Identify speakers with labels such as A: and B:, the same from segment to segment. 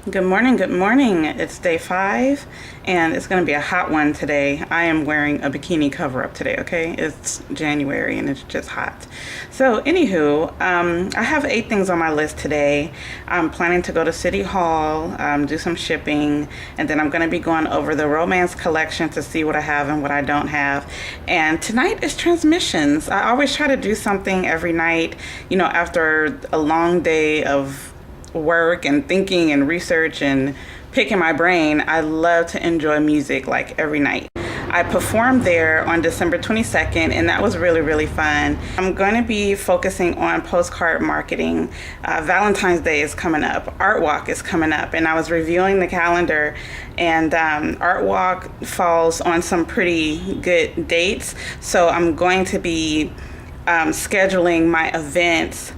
A: Good morning, good morning. It's day 5 and it's going to be a hot one today. I am wearing a bikini cover up today, okay? It's January and it's just hot. So anywho, I have 8 things on my list today. I'm planning to go to City Hall, do some shipping, and then I'm going to be going over the romance collection to see what I have and what I don't have. And tonight is transmissions. I always try to do something every night, you know, after a long day of work and thinking and research and picking my brain. I love to enjoy music like every night. I performed there on December 22nd and that was really fun. I'm going to be focusing on postcard marketing. Valentine's Day is coming up. Art Walk is coming up, and I was reviewing the calendar, and Art Walk falls on some pretty good dates, so I'm going to be scheduling my events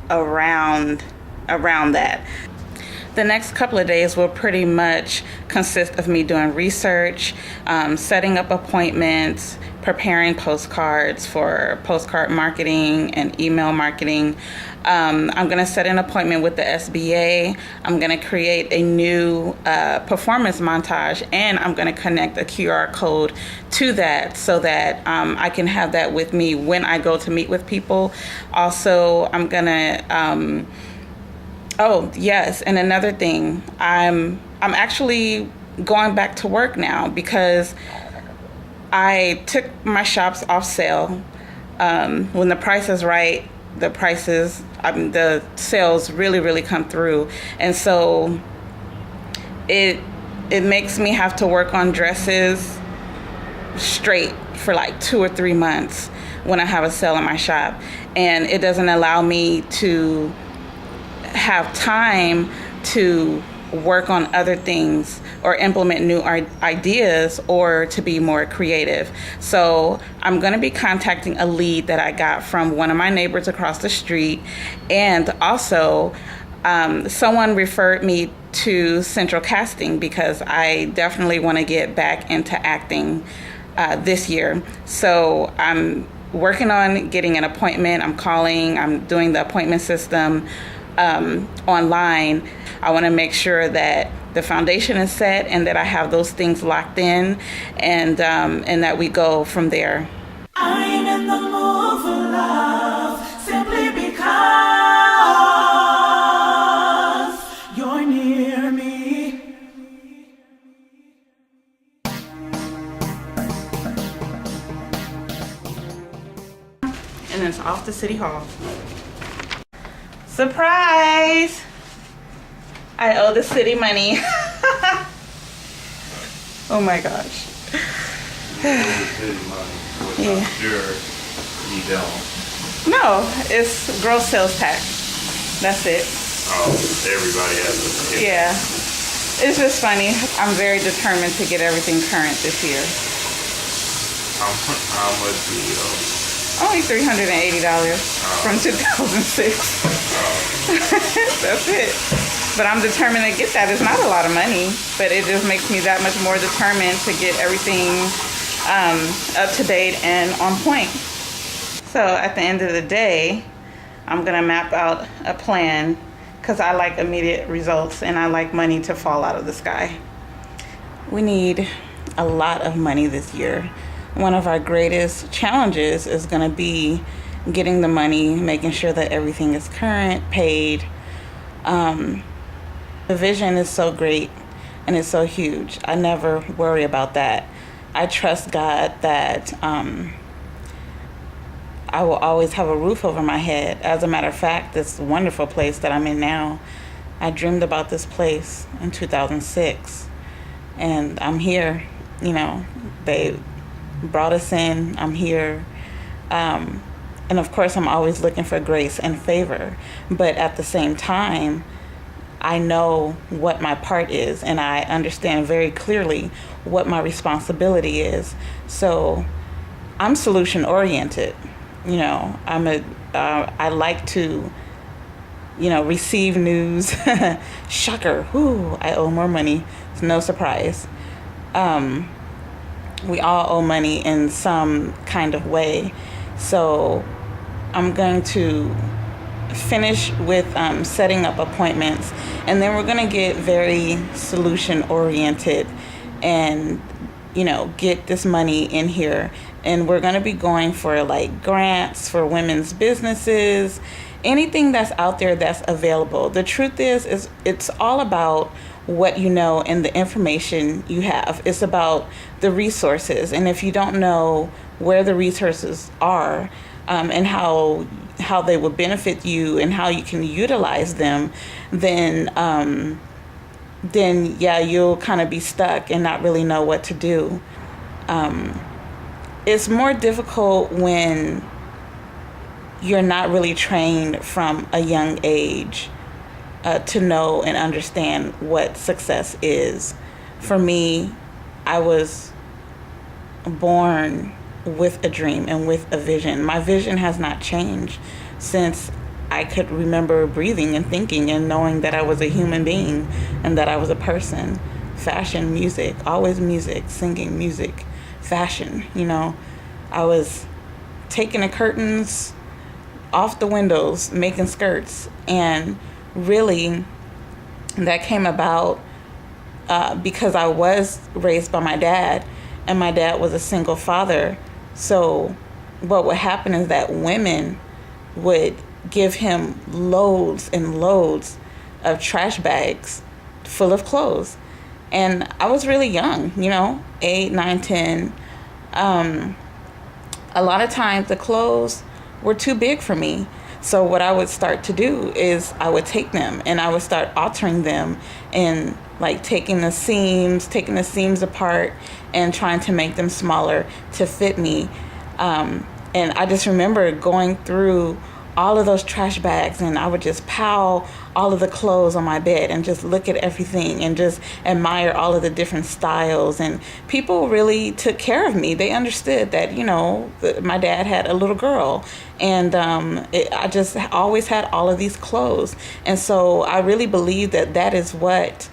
A: around that. The next couple of days will pretty much consist of me doing research, setting up appointments, preparing postcards for postcard marketing and email marketing. I'm going to set an appointment with the SBA. I'm going to create a new performance montage, and I'm going to connect a QR code to that so that I can have that with me when I go to meet with people. Also, I'm going to oh, yes, and another thing, I'm actually going back to work now because I took my shops off sale. When the price is right, the sales really come through. And so it makes me have to work on dresses straight for like 2 or 3 months when I have a sale in my shop. And it doesn't allow me to have time to work on other things or implement new ideas or to be more creative. So I'm going to be contacting a lead that I got from one of my neighbors across the street, and also someone referred me to Central Casting because I definitely want to get back into acting this year. So I'm working on getting an appointment. I'm doing the appointment system online. I want to make sure that the foundation is set and that I have those things locked in, and that we go from there. I'm in the mood for love simply because you're near me. And it's off to City Hall. Surprise! I owe the city money. Oh my gosh. Yeah.
B: You don't.
A: No, it's gross sales tax. That's it.
B: Oh, everybody has it.
A: Yeah. It's just funny. I'm very determined to get everything current this year.
B: How much do you owe?
A: Only $380 from 2006. That's it. But I'm determined to get that. It's not a lot of money, but it just makes me that much more determined to get everything up to date and on point. So at the end of the day, I'm going to map out a plan because I like immediate results and I like money to fall out of the sky. We need a lot of money this year. One of our greatest challenges is going to be getting the money, making sure that everything is current, paid. The vision is so great and it's so huge. I never worry about that. I trust God that I will always have a roof over my head. As a matter of fact, this wonderful place that I'm in now, I dreamed about this place in 2006, and I'm here. You know, they brought us in. I'm here. And of course, I'm always looking for grace and favor. But at the same time, I know what my part is, and I understand very clearly what my responsibility is. So I'm solution oriented. You know, I like to, you know, receive news. Shocker. Whoo, I owe more money. It's no surprise. We all owe money in some kind of way. So I'm going to finish with setting up appointments, and then we're going to get very solution oriented and, get this money in here. And we're going to be going for like grants for women's businesses, anything that's out there that's available. The truth is it's all about what you know and the information you have. It's about the resources. And if you don't know where the resources are, and how they will benefit you and how you can utilize them, then yeah, you'll kind of be stuck and not really know what to do. It's more difficult when you're not really trained from a young age to know and understand what success is. For me, I was born with a dream and with a vision. My vision has not changed since I could remember breathing and thinking and knowing that I was a human being and that I was a person. Fashion, music, always music, singing, music, fashion. I was taking the curtains off the windows, making skirts, and really that came about because I was raised by my dad, and my dad was a single father. So what would happen is that women would give him loads and loads of trash bags full of clothes. And I was really young, 8, 9, 10. A lot of times the clothes were too big for me. So what I would start to do is I would take them and I would start altering them and like taking the seams apart and trying to make them smaller to fit me. And I just remember going through all of those trash bags, and I would just pile all of the clothes on my bed and just look at everything and just admire all of the different styles. And people really took care of me. They understood that, my dad had a little girl, and I just always had all of these clothes. And so I really believe that is what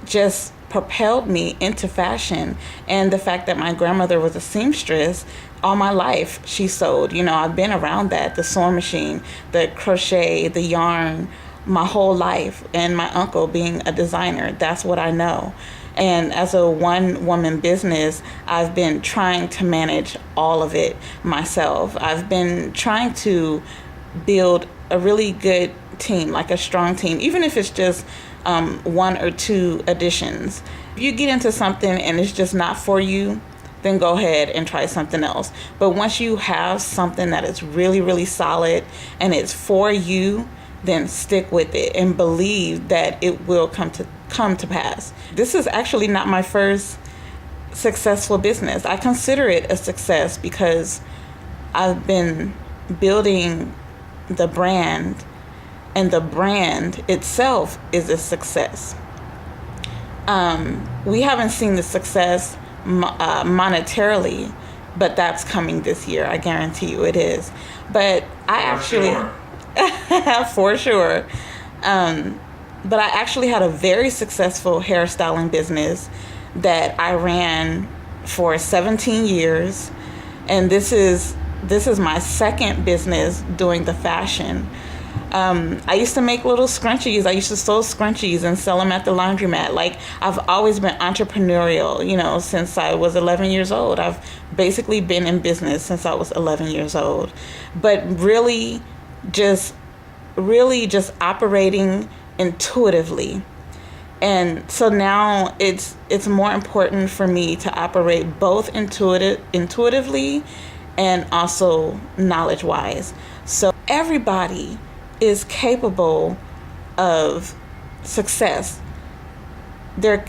A: just propelled me into fashion. And the fact that my grandmother was a seamstress, all my life she sewed. I've been around that, the sewing machine, the crochet, the yarn, my whole life. And my uncle being a designer, that's what I know. And as a one-woman business, I've been trying to manage all of it myself. I've been trying to build a really good team, like a strong team, even if it's just 1 or 2 additions. If you get into something and it's just not for you, then go ahead and try something else. But once you have something that is really, really solid and it's for you, then stick with it and believe that it will come to pass. This is actually not my first successful business. I consider it a success because I've been building the brand, and the brand itself is a success. We haven't seen the success monetarily, but that's coming this year. I guarantee you it is. But I actually, for sure. But I actually had a very successful hairstyling business that I ran for 17 years. And this is my second business doing the fashion. I used to make little scrunchies. I used to sew scrunchies and sell them at the laundromat. Like, I've always been entrepreneurial, since I was 11 years old. I've basically been in business since I was 11 years old. But really just operating intuitively. And so now it's more important for me to operate both intuitively and also knowledge-wise. So everybody is capable of success.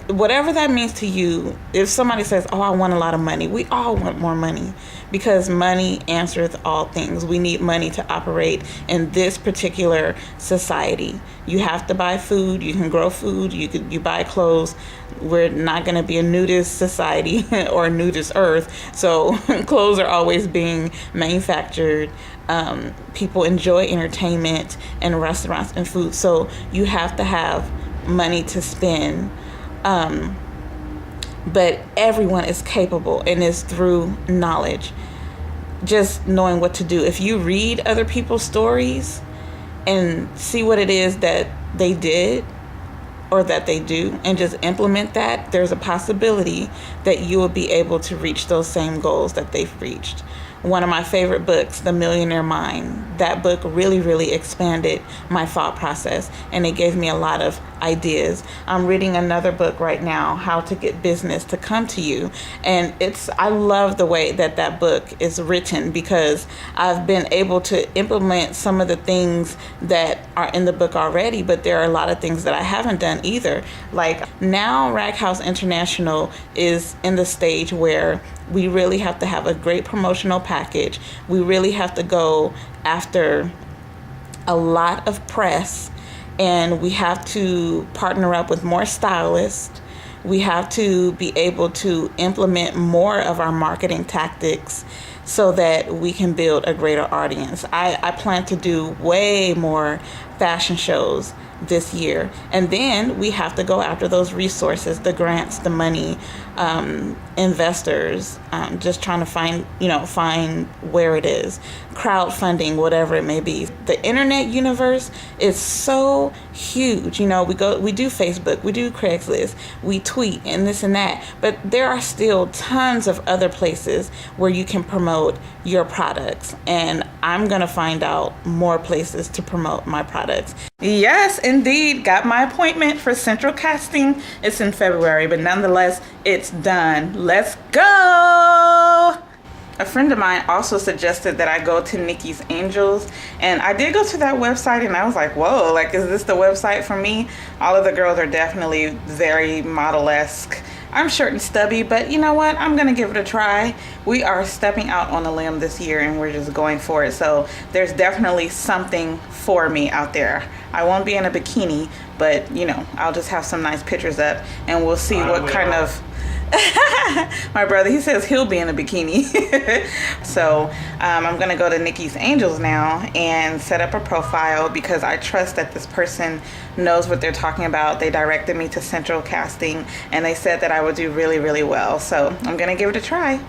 A: Whatever that means to you. If somebody says, "Oh, I want a lot of money," we all want more money, because money answereth all things. We need money to operate in this particular society. You have to buy food. You can grow food. You buy clothes. We're not going to be a nudist society or a nudist earth. So clothes are always being manufactured. People enjoy entertainment and restaurants and food. So you have to have money to spend. But everyone is capable, and it's through knowledge, just knowing what to do. If you read other people's stories and see what it is that they did or that they do, and just implement that, there's a possibility that you will be able to reach those same goals that they've reached. One of my favorite books, The Millionaire Mind, that book really, really expanded my thought process, and it gave me a lot of ideas. I'm reading another book right now, How to Get Business to Come to You, and I love the way that book is written, because I've been able to implement some of the things that are in the book already, but there are a lot of things that I haven't done either. Like now, Rag House International is in the stage where we really have to have a great promotional package. We really have to go after a lot of press, and we have to partner up with more stylists. We have to be able to implement more of our marketing tactics so that we can build a greater audience. I plan to do way more fashion shows this year, and then we have to go after those resources, the grants, the money, investors, just trying to find where it is, crowdfunding, whatever it may be. The internet universe is so huge. We do Facebook, we do Craigslist, we tweet and this and that, but there are still tons of other places where you can promote your products, and I'm gonna find out more places to promote my products. Yes, indeed, got my appointment for Central Casting. It's in February, but nonetheless, it's done. Let's go! A friend of mine also suggested that I go to Nikki's Angels, and I did go to that website, and I was like, whoa, like, is this the website for me? All of the girls are definitely very model-esque. I'm short and stubby, but you know what? I'm going to give it a try. We are stepping out on a limb this year, and we're just going for it. So there's definitely something for me out there. I won't be in a bikini, but I'll just have some nice pictures up, and we'll see what kind of... My brother, he says he'll be in a bikini. So I'm gonna go to Nikki's Angels now and set up a profile, because I trust that this person knows what they're talking about. They directed me to Central Casting, and they said that I would do really, really well. So I'm gonna give it a try.